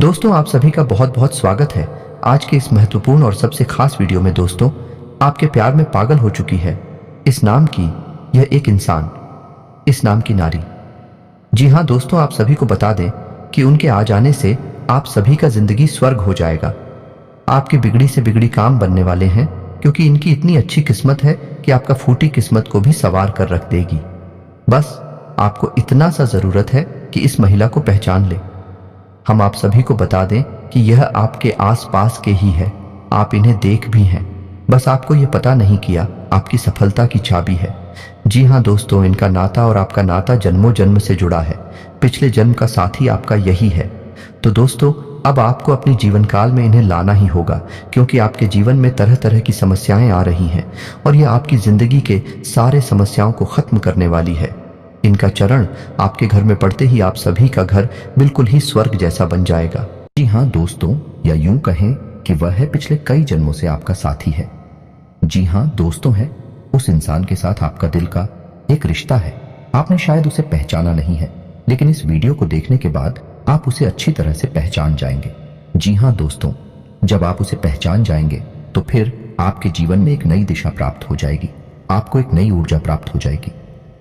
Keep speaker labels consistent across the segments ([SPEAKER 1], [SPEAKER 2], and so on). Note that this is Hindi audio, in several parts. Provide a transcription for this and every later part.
[SPEAKER 1] दोस्तों, आप सभी का बहुत बहुत स्वागत है आज के इस महत्वपूर्ण और सबसे खास वीडियो में। दोस्तों, आपके प्यार में पागल हो चुकी है इस नाम की यह एक इंसान, इस नाम की नारी। जी हाँ दोस्तों, आप सभी को बता दें कि उनके आ जाने से आप सभी का जिंदगी स्वर्ग हो जाएगा। आपकी बिगड़ी से बिगड़ी काम बनने वाले हैं, क्योंकि इनकी इतनी अच्छी किस्मत है कि आपका फूटी किस्मत को भी संवार कर रख देगी। बस आपको इतना सा जरूरत है कि इस महिला को पहचान ले। हम आप सभी को बता दें कि यह आपके आसपास के ही है, आप इन्हें देख भी हैं, बस आपको यह पता नहीं किया आपकी सफलता की चाबी है। जी हाँ दोस्तों, इनका नाता और आपका नाता जन्मों जन्म से जुड़ा है, पिछले जन्म का साथी आपका यही है। तो दोस्तों, अब आपको अपनी जीवन काल में इन्हें लाना ही होगा, क्योंकि आपके जीवन में तरह तरह की समस्याएं आ रही हैं और यह आपकी जिंदगी के सारे समस्याओं को खत्म करने वाली है। इनका चरण आपके घर में पड़ते ही आप सभी का घर बिल्कुल ही स्वर्ग जैसा बन जाएगा। जी हाँ दोस्तों, या यूं कहें कि वह है पिछले कई जन्मों से आपका साथी है। जी हाँ दोस्तों, है उस इंसान के साथ आपका दिल का एक रिश्ता है। आपने शायद उसे पहचाना नहीं है, लेकिन इस वीडियो को देखने के बाद आप उसे अच्छी तरह से पहचान जाएंगे। जी हाँ दोस्तों, जब आप उसे पहचान जाएंगे तो फिर आपके जीवन में एक नई दिशा प्राप्त हो जाएगी, आपको एक नई ऊर्जा प्राप्त हो जाएगी।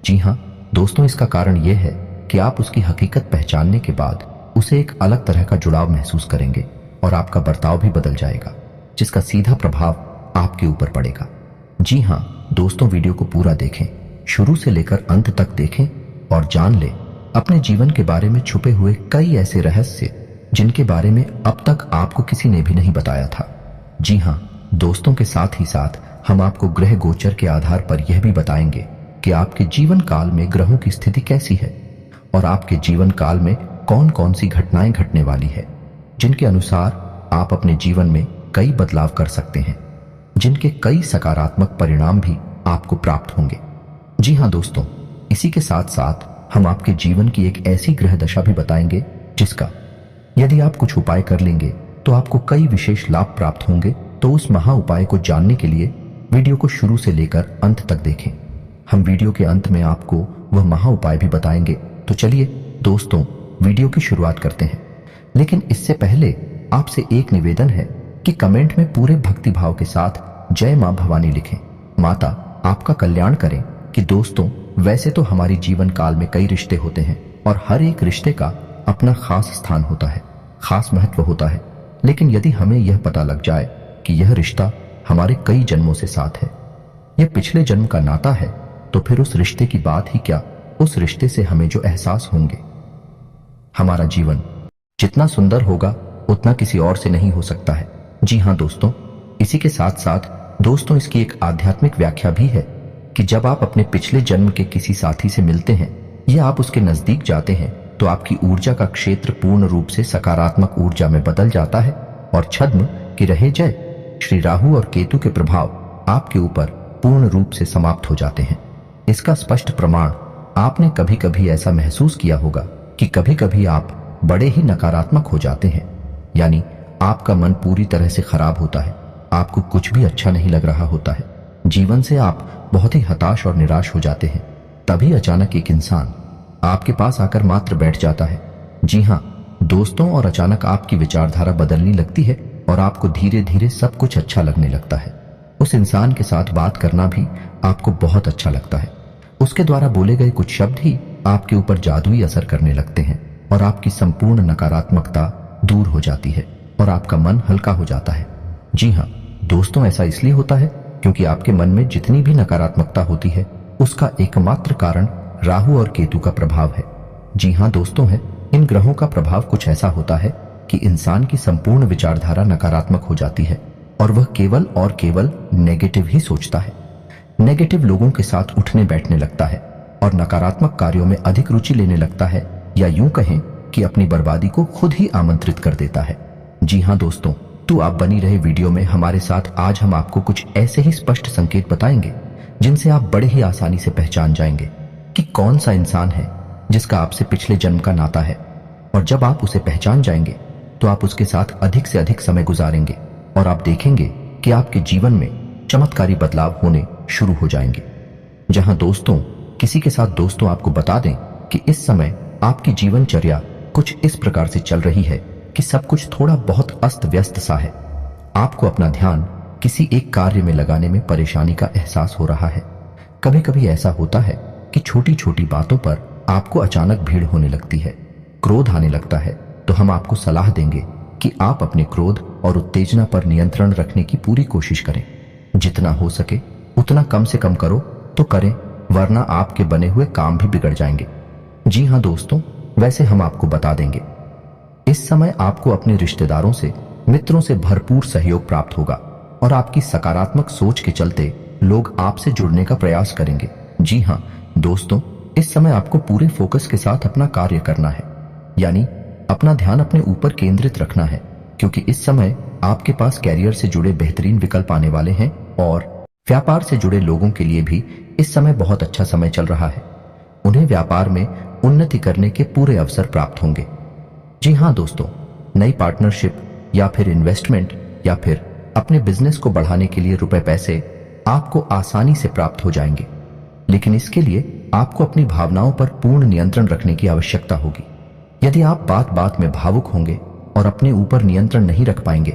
[SPEAKER 1] जी हाँ दोस्तों, इसका कारण यह है कि आप उसकी हकीकत पहचानने के बाद उसे एक अलग तरह का जुड़ाव महसूस करेंगे और आपका बर्ताव भी बदल जाएगा, जिसका सीधा प्रभाव आपके ऊपर पड़ेगा। जी हाँ दोस्तों, वीडियो को पूरा देखें, शुरू से लेकर अंत तक देखें और जान लें अपने जीवन के बारे में छुपे हुए कई ऐसे रहस्य जिनके बारे में अब तक आपको किसी ने भी नहीं बताया था। जी हाँ दोस्तों, के साथ ही साथ हम आपको ग्रह गोचर के आधार पर यह भी बताएंगे कि आपके जीवन काल में ग्रहों की स्थिति कैसी है और आपके जीवन काल में कौन कौन सी घटनाएं घटने वाली है, जिनके अनुसार आप अपने जीवन में कई बदलाव कर सकते हैं, जिनके कई सकारात्मक परिणाम भी आपको प्राप्त होंगे। जी हाँ दोस्तों, इसी के साथ साथ हम आपके जीवन की एक ऐसी ग्रह दशा भी बताएंगे जिसका यदि आप कुछ उपाय कर लेंगे तो आपको कई विशेष लाभ प्राप्त होंगे। तो उस महा उपाय को जानने के लिए वीडियो को शुरू से लेकर अंत तक देखें। हम वीडियो के अंत में आपको वह महा उपाय भी बताएंगे। तो चलिए दोस्तों, वीडियो की शुरुआत करते हैं, लेकिन इससे पहले आपसे एक निवेदन है कि कमेंट में पूरे भक्ति भाव के साथ जय मां भवानी लिखें, माता आपका कल्याण करें। कि दोस्तों, वैसे तो हमारी जीवन काल में कई रिश्ते होते हैं और हर एक रिश्ते का अपना खास स्थान होता है, खास महत्व होता है, लेकिन यदि हमें यह पता लग जाए कि यह रिश्ता हमारे कई जन्मों से साथ है, यह पिछले जन्म का नाता है, तो फिर उस रिश्ते की बात ही क्या, उस रिश्ते से हमें जो एहसास होंगे, हमारा जीवन जितना सुंदर होगा उतना किसी और से नहीं हो सकता है। जी हाँ दोस्तों, इसी के साथ साथ दोस्तों, इसकी एक आध्यात्मिक व्याख्या भी है कि जब आप अपने पिछले जन्म के किसी साथी से मिलते हैं या आप उसके नजदीक जाते हैं तो आपकी ऊर्जा का क्षेत्र पूर्ण रूप से सकारात्मक ऊर्जा में बदल जाता है और छद्म की रहे जय श्री राहु और केतु के प्रभाव आपके ऊपर पूर्ण रूप से समाप्त हो जाते हैं। इसका स्पष्ट प्रमाण आपने कभी कभी ऐसा महसूस किया होगा कि कभी कभी आप बड़े ही नकारात्मक हो जाते हैं, यानी आपका मन पूरी तरह से खराब होता है, आपको कुछ भी अच्छा नहीं लग रहा होता है, जीवन से आप बहुत ही हताश और निराश हो जाते हैं। तभी अचानक एक इंसान आपके पास आकर मात्र बैठ जाता है। जी हाँ दोस्तों, और अचानक आपकी विचारधारा बदलने लगती है और आपको धीरे धीरे सब कुछ अच्छा लगने लगता है। उस इंसान के साथ बात करना भी आपको बहुत अच्छा लगता है। उसके द्वारा बोले गए कुछ शब्द ही आपके ऊपर जादुई असर करने लगते हैं और आपकी संपूर्ण नकारात्मकता दूर हो जाती है और आपका मन हल्का हो जाता है। जी हाँ दोस्तों, ऐसा इसलिए होता है क्योंकि आपके मन में जितनी भी नकारात्मकता होती है उसका एकमात्र कारण राहु और केतु का प्रभाव है। जी हाँ दोस्तों, है इन ग्रहों का प्रभाव कुछ ऐसा होता है कि इंसान की संपूर्ण विचारधारा नकारात्मक हो जाती है और वह केवल और केवल नेगेटिव ही सोचता है, नेगेटिव लोगों के साथ उठने बैठने लगता है और नकारात्मक कार्यों में अधिक रुचि लेने लगता है, या यूं कहें कि अपनी बर्बादी को खुद ही आमंत्रित कर देता है। जी हाँ दोस्तों, तो आप बनी रहे वीडियो में हमारे साथ। आज हम आपको कुछ ऐसे ही स्पष्ट संकेत बताएंगे जिनसे आप बड़े ही आसानी से पहचान जाएंगे कि कौन सा इंसान है जिसका आपसे पिछले जन्म का नाता है, और जब आप उसे पहचान जाएंगे तो आप उसके साथ अधिक से अधिक समय गुजारेंगे और आप देखेंगे कि आपके जीवन में चमत्कारी बदलाव होने शुरू हो जाएंगे। जहां दोस्तों, किसी के साथ दोस्तों आपको बता दें कि इस समय आपकी जीवनचर्या कुछ इस प्रकार से चल रही है कि सब कुछ थोड़ा बहुत अस्त व्यस्त सा है। आपको अपना ध्यान किसी एक कार्य में लगाने में परेशानी का एहसास हो रहा है। कभी कभी ऐसा होता है कि छोटी छोटी बातों पर आपको अचानक भीड़ होने लगती है, क्रोध आने लगता है। तो हम आपको सलाह देंगे कि आप अपने क्रोध और उत्तेजना पर नियंत्रण रखने की पूरी कोशिश करें। जितना हो सके उतना कम से कम करो तो करें, वरना आपके बने हुए काम भी बिगड़ जाएंगे। जी हाँ दोस्तों, वैसे हम आपको बता देंगे, इस समय आपको अपने रिश्तेदारों से, मित्रों से भरपूर सहयोग प्राप्त होगा और आपकी सकारात्मक सोच के चलते लोग आपसे जुड़ने का प्रयास करेंगे। जी हाँ दोस्तों, इस समय आपको पूरे फोकस के साथ अपना कार्य करना है, यानी अपना ध्यान अपने ऊपर केंद्रित रखना है, क्योंकि इस समय आपके पास कैरियर से जुड़े बेहतरीन विकल्प आने वाले हैं और व्यापार से जुड़े लोगों के लिए भी इस समय बहुत अच्छा समय चल रहा है। उन्हें व्यापार में उन्नति करने के पूरे अवसर प्राप्त होंगे। जी हाँ दोस्तों, नई पार्टनरशिप या फिर इन्वेस्टमेंट या फिर अपने बिजनेस को बढ़ाने के लिए रुपए पैसे आपको आसानी से प्राप्त हो जाएंगे, लेकिन इसके लिए आपको अपनी भावनाओं पर पूर्ण नियंत्रण रखने की आवश्यकता होगी। यदि आप बात बात में भावुक होंगे और अपने ऊपर नियंत्रण नहीं रख पाएंगे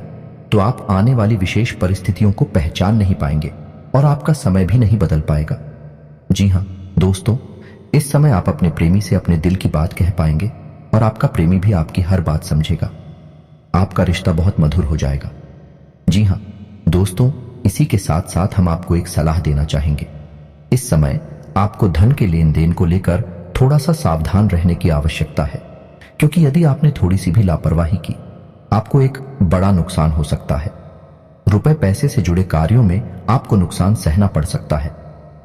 [SPEAKER 1] तो आप आने वाली विशेष परिस्थितियों को पहचान नहीं पाएंगे और आपका समय भी नहीं बदल पाएगा। जी हाँ दोस्तों, इस समय आप अपने प्रेमी से अपने दिल की बात कह पाएंगे और आपका प्रेमी भी आपकी हर बात समझेगा। आपका रिश्ता बहुत मधुर हो जाएगा। जी हाँ दोस्तों, इसी के साथ साथ हम आपको एक सलाह देना चाहेंगे। इस समय आपको धन के लेन देन को लेकर थोड़ा सा सावधान रहने की आवश्यकता है, क्योंकि यदि आपने थोड़ी सी भी लापरवाही की आपको एक बड़ा नुकसान हो सकता है। रुपए पैसे से जुड़े कार्यों में आपको नुकसान सहना पड़ सकता है।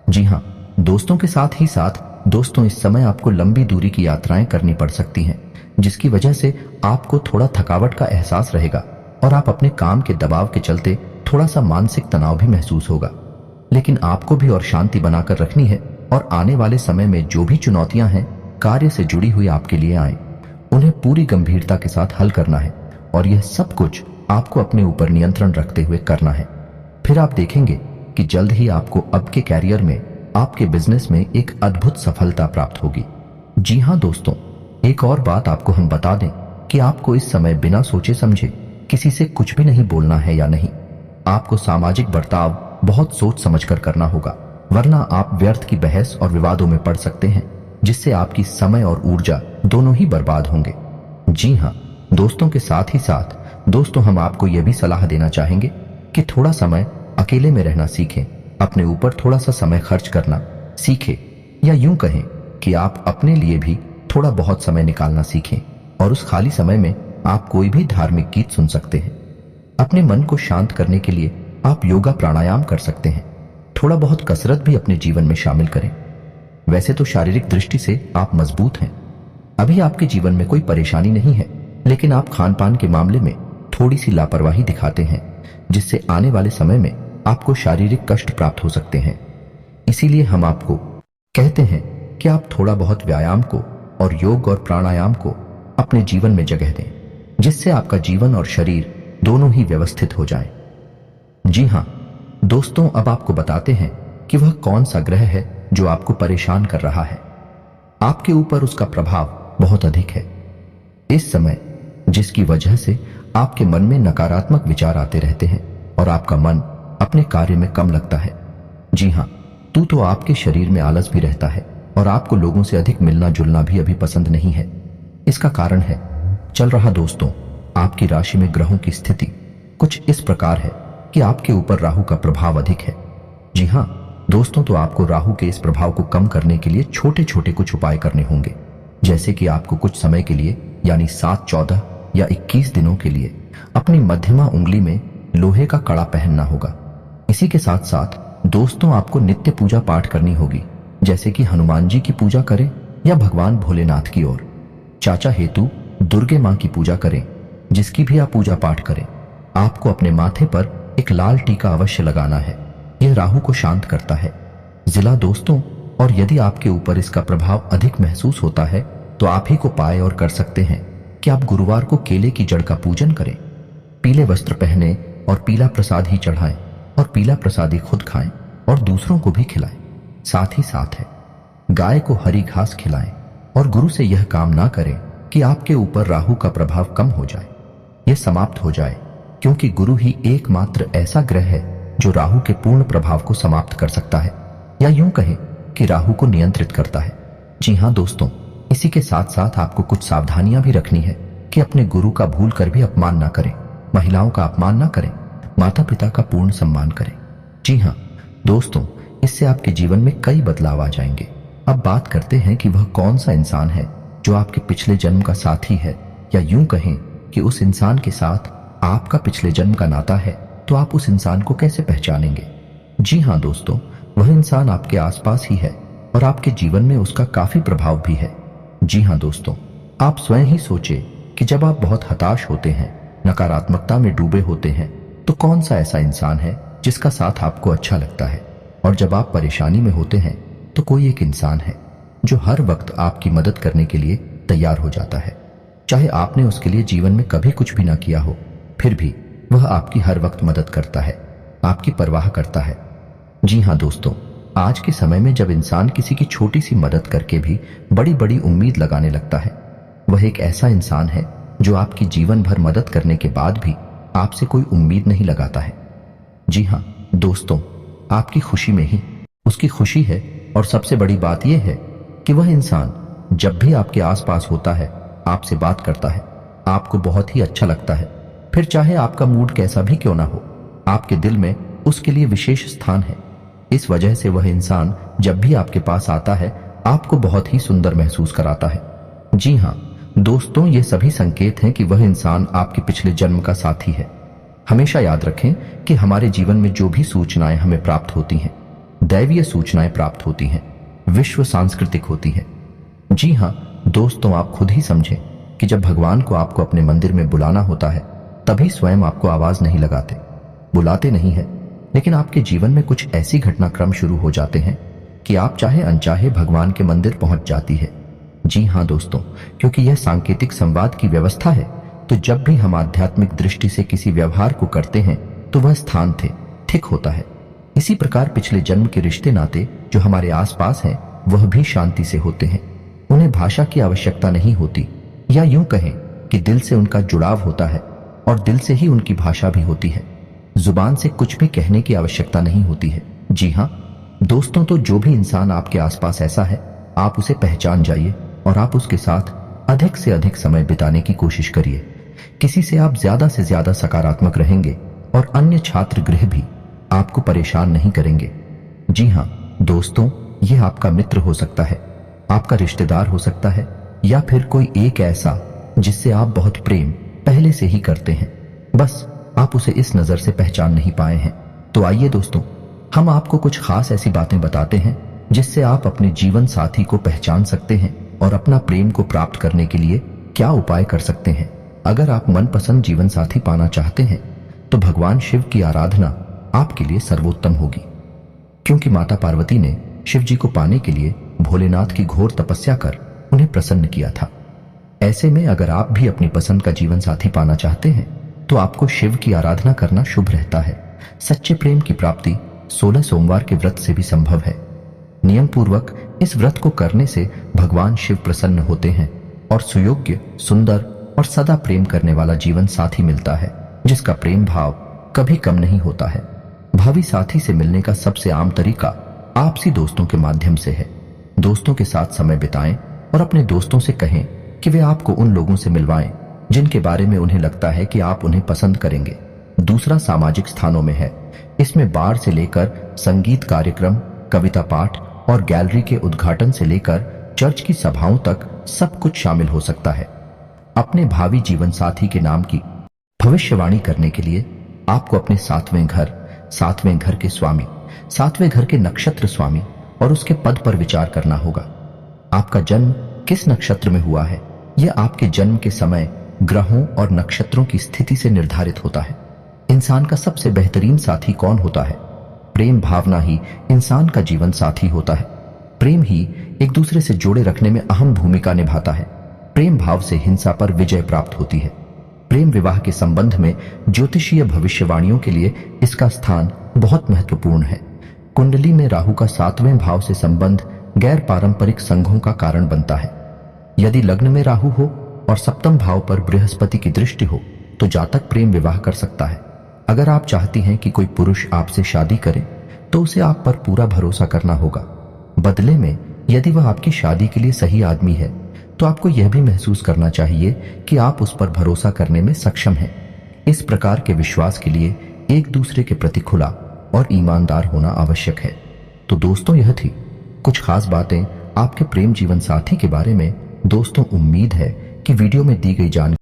[SPEAKER 1] जी हाँ दोस्तों, के साथ ही साथ दोस्तों, इस समय आपको लंबी दूरी की यात्राएं करनी पड़ सकती हैं, जिसकी वजह से आपको थोड़ा थकावट का एहसास रहेगा और आप अपने काम के दबाव के चलते थोड़ा सा मानसिक तनाव भी महसूस होगा। लेकिन आपको भी और शांति बनाकर रखनी है और आने वाले समय में जो भी चुनौतियां हैं कार्य से जुड़ी हुई आपके लिए आए, उन्हें पूरी गंभीरता के साथ हल करना है और यह सब कुछ आपको अपने ऊपर नियंत्रण रखते हुए करना है। फिर आप देखेंगे कि जल्द ही आपको अब के कैरियर में, आपके बिजनेस में एक अद्भुत सफलता प्राप्त होगी। जी हाँ दोस्तों, एक और बात आपको हम बता दें कि आपको इस समय बिना सोचे समझे किसी से कुछ भी नहीं बोलना है या नहीं। आपको सामाजिक बर्ताव बहुत सोच समझकर करना होगा, वरना आप व्यर्थ की बहस और विवादों में पड़ सकते हैं, जिससे आपकी समय और ऊर्जा दोनों ही बर्बाद होंगे। जी हाँ दोस्तों, के साथ ही साथ दोस्तों, हम आपको यह भी सलाह देना चाहेंगे कि थोड़ा समय अकेले में रहना सीखें, अपने ऊपर थोड़ा सा समय खर्च करना सीखें, या यूं कहें कि आप अपने लिए भी थोड़ा बहुत समय निकालना सीखें और उस खाली समय में आप कोई भी धार्मिक गीत सुन सकते हैं। अपने मन को शांत करने के लिए आप योगा प्राणायाम कर सकते हैं। थोड़ा बहुत कसरत भी अपने जीवन में शामिल करें। वैसे तो शारीरिक दृष्टि से आप मजबूत हैं, अभी आपके जीवन में कोई परेशानी नहीं है, लेकिन आप खान पान के मामले में थोड़ी सी लापरवाही दिखाते हैं, जिससे आने वाले समय में आपको शारीरिक कष्ट प्राप्त हो सकते हैं। इसीलिए हम आपको कहते हैं कि आप थोड़ा बहुत व्यायाम को और योग और प्राणायाम को अपने जीवन में जगह दें, जिससे आपका जीवन और शरीर दोनों ही व्यवस्थित हो जाएं। जी हाँ दोस्तों, अब आपको बताते हैं कि वह कौन सा ग्रह है जो आपको परेशान कर रहा है। आपके ऊपर उसका प्रभाव बहुत अधिक है इस समय, जिसकी वजह से आपके मन में नकारात्मक विचार आते रहते हैं और आपका मन अपने कार्य में कम लगता है। जी हाँ, तो आपके शरीर में आलस भी रहता है और आपको लोगों से अधिक मिलना जुलना भी अभी पसंद नहीं है। इसका कारण है चल रहा दोस्तों, आपकी राशि में ग्रहों की स्थिति कुछ इस प्रकार है कि आपके ऊपर राहु का प्रभाव अधिक है। जी हाँ दोस्तों, तो आपको राहु के इस प्रभाव को कम करने के लिए छोटे छोटे कुछ उपाय करने होंगे, जैसे कि आपको कुछ समय के लिए यानी 7, 14 या 21 दिनों के लिए अपनी मध्यमा उंगली में लोहे का कड़ा पहनना होगा। इसी के साथ साथ दोस्तों, आपको नित्य पूजा पाठ करनी होगी, जैसे कि हनुमान जी की पूजा करें या भगवान भोलेनाथ की ओर। चाचा हेतु दुर्गे मां की पूजा करें, जिसकी भी आप पूजा पाठ करें। आपको अपने माथे पर एक लाल टीका अवश्य लगाना है, यह राहु को शांत करता है। जिला दोस्तों, और यदि आपके ऊपर इसका प्रभाव अधिक महसूस होता है तो आप ही को पाए और कर सकते हैं कि आप गुरुवार को केले की जड़ का पूजन करें, पीले वस्त्र पहने और पीला प्रसाद ही चढ़ाएं और पीला प्रसाद ही खुद खाएं और दूसरों को भी खिलाएं। साथ ही साथ है गाय को हरी घास खिलाएं और गुरु से यह काम ना करें कि आपके ऊपर राहु का प्रभाव कम हो जाए। यह समाप्त हो जाए, क्योंकि गुरु ही एकमात्र ऐसा ग्रह है जो राहु के पूर्ण प्रभाव को समाप्त कर सकता है, या यूं कहें कि राहु को नियंत्रित करता है। जी हां दोस्तों, इसी के साथ साथ आपको कुछ सावधानियां भी रखनी है कि अपने गुरु का भूल कर भी अपमान ना करें, महिलाओं का अपमान ना करें, माता पिता का पूर्ण सम्मान करें। जी हां दोस्तों, इससे आपके जीवन में कई बदलाव आ जाएंगे। अब बात करते हैं कि वह कौन सा इंसान है जो आपके पिछले जन्म का साथी है, या यूं कहें कि उस इंसान के साथ आपका पिछले जन्म का नाता है, तो आप उस इंसान को कैसे पहचानेंगे। जी हां दोस्तों, वह इंसान आपके आसपास ही है और आपके जीवन में उसका काफी प्रभाव भी है। जी हां दोस्तों, आप स्वयं ही सोचें कि जब आप बहुत हताश होते हैं, नकारात्मकता में डूबे होते हैं, तो कौन सा ऐसा इंसान है जिसका साथ आपको अच्छा लगता है। और जब आप परेशानी में होते हैं तो कोई एक इंसान है जो हर वक्त आपकी मदद करने के लिए तैयार हो जाता है। चाहे आपने उसके लिए जीवन में कभी कुछ भी ना किया हो, फिर भी वह आपकी हर वक्त मदद करता है, आपकी परवाह करता है। जी हां दोस्तों, आज के समय में जब इंसान किसी की छोटी सी मदद करके भी बड़ी बड़ी उम्मीद लगाने लगता है, वह एक ऐसा इंसान है जो आपकी जीवन भर मदद करने के बाद भी आपसे कोई उम्मीद नहीं लगाता है। जी हां दोस्तों, आपकी खुशी में ही उसकी खुशी है। और सबसे बड़ी बात यह है कि वह इंसान जब भी आपके आसपास होता है, आपसे बात करता है, आपको बहुत ही अच्छा लगता है। फिर चाहे आपका मूड कैसा भी क्यों ना हो, आपके दिल में उसके लिए विशेष स्थान है। इस वजह से वह इंसान जब भी आपके पास आता है, आपको बहुत ही सुंदर महसूस कराता है। जी हां दोस्तों, ये सभी संकेत हैं कि वह इंसान आपके पिछले जन्म का साथी है। हमेशा याद रखें कि हमारे जीवन में जो भी सूचनाएं हमें प्राप्त होती हैं, दैवीय सूचनाएं प्राप्त होती हैं, विश्व सांस्कृतिक होती हैं। जी हां दोस्तों, आप खुद ही समझें कि जब भगवान को आपको अपने मंदिर में बुलाना होता है, तभी स्वयं आपको आवाज नहीं लगाते, बुलाते नहीं है, लेकिन आपके जीवन में कुछ ऐसी घटनाक्रम शुरू हो जाते हैं कि आप चाहे अनचाहे भगवान के मंदिर पहुंच जाती है। जी हां दोस्तों, क्योंकि यह सांकेतिक संवाद की व्यवस्था है, तो जब भी हम आध्यात्मिक दृष्टि से किसी व्यवहार को करते हैं तो वह स्थान थे ठीक होता है। इसी प्रकार पिछले जन्म के रिश्ते नाते जो हमारे आसपास हैं, वह भी शांति से होते हैं। उन्हें भाषा की आवश्यकता नहीं होती, या यूं कहें कि दिल से उनका जुड़ाव होता है और दिल से ही उनकी भाषा भी होती है। जुबान से कुछ भी कहने की आवश्यकता नहीं होती है। जी हां दोस्तों, तो जो भी इंसान आपके आसपास ऐसा है, आप उसे पहचान जाइए और आप उसके साथ अधिक से अधिक समय बिताने की कोशिश करिए। किसी से आप ज्यादा से ज्यादा सकारात्मक रहेंगे और अन्य छात्र गृह भी आपको परेशान नहीं करेंगे। जी हां दोस्तों, यह आपका मित्र हो सकता है, आपका रिश्तेदार हो सकता है, या फिर कोई एक ऐसा जिससे आप बहुत प्रेम पहले से ही करते हैं, बस आप उसे इस नजर से पहचान नहीं पाए हैं। तो आइए दोस्तों, हम आपको कुछ खास ऐसी बातें बताते हैं जिससे आप अपने जीवन साथी को पहचान सकते हैं और अपना प्रेम को प्राप्त करने के लिए क्या उपाय कर सकते हैं। अगर आप मनपसंद जीवन साथी पाना चाहते हैं तो भगवान शिव की आराधना आपके लिए सर्वोत्तम होगी, क्योंकि माता पार्वती ने शिव जी को पाने के लिए भोलेनाथ की घोर तपस्या कर उन्हें प्रसन्न किया था। ऐसे में अगर आप भी अपनी पसंद का जीवन साथी पाना चाहते हैं तो आपको शिव की आराधना करना शुभ रहता है। सच्चे प्रेम की प्राप्ति 16 सोमवार के व्रत से भी संभव है। नियम पूर्वक इस व्रत को करने से भगवान शिव प्रसन्न होते हैं और सुयोग्य, सुंदर और सदा प्रेम करने वाला जीवन साथी मिलता है, जिसका प्रेम भाव कभी कम नहीं होता है। भावी साथी से मिलने का सबसे आम तरीका आपसी दोस्तों के माध्यम से है। दोस्तों के साथ समय बिताएं और अपने दोस्तों से कहें कि वे आपको उन लोगों से मिलवाएं जिनके बारे में उन्हें लगता है कि आप उन्हें पसंद करेंगे। दूसरा सामाजिक स्थानों में है। इसमें बार से लेकर संगीत कार्यक्रम, कविता पाठ और गैलरी के उद्घाटन से लेकर चर्च की सभाओं तक सब कुछ शामिल हो सकता है। अपने भावी जीवन साथी के नाम की भविष्यवाणी करने के लिए आपको अपने सातवें घर के स्वामी, सातवें घर के नक्षत्र स्वामी और उसके पद पर विचार करना होगा। आपका जन्म किस नक्षत्र में हुआ है, यह आपके जन्म के समय ग्रहों और नक्षत्रों की स्थिति से निर्धारित होता है। इंसान का सबसे बेहतरीन साथी कौन होता है? प्रेम भावना ही इंसान का जीवन साथी होता है। प्रेम ही एक दूसरे से जोड़े रखने में अहम भूमिका निभाता है। प्रेम भाव से हिंसा पर विजय प्राप्त होती है। प्रेम विवाह के संबंध में ज्योतिषीय भविष्यवाणियों के लिए इसका स्थान बहुत महत्वपूर्ण है। कुंडली में राहु का 7वें भाव से संबंध गैर पारंपरिक संघों का कारण बनता है। यदि लग्न में राहु हो और 7वें भाव पर बृहस्पति की दृष्टि हो तो जातक प्रेम विवाह कर सकता है। अगर आप चाहती हैं कि कोई पुरुष आपसे शादी करे तो उसे आप पर पूरा भरोसा करना होगा। बदले में यदि वह आपकी शादी के लिए सही आदमी है तो आपको यह भी महसूस करना चाहिए कि आप उस पर भरोसा करने में सक्षम हैं। इस प्रकार के विश्वास के लिए एक दूसरे के प्रति खुला और ईमानदार होना आवश्यक है। तो दोस्तों, यह थी कुछ खास बातें आपके प्रेम जीवन साथी के बारे में। दोस्तों, उम्मीद है कि वीडियो में दी गई जानकारी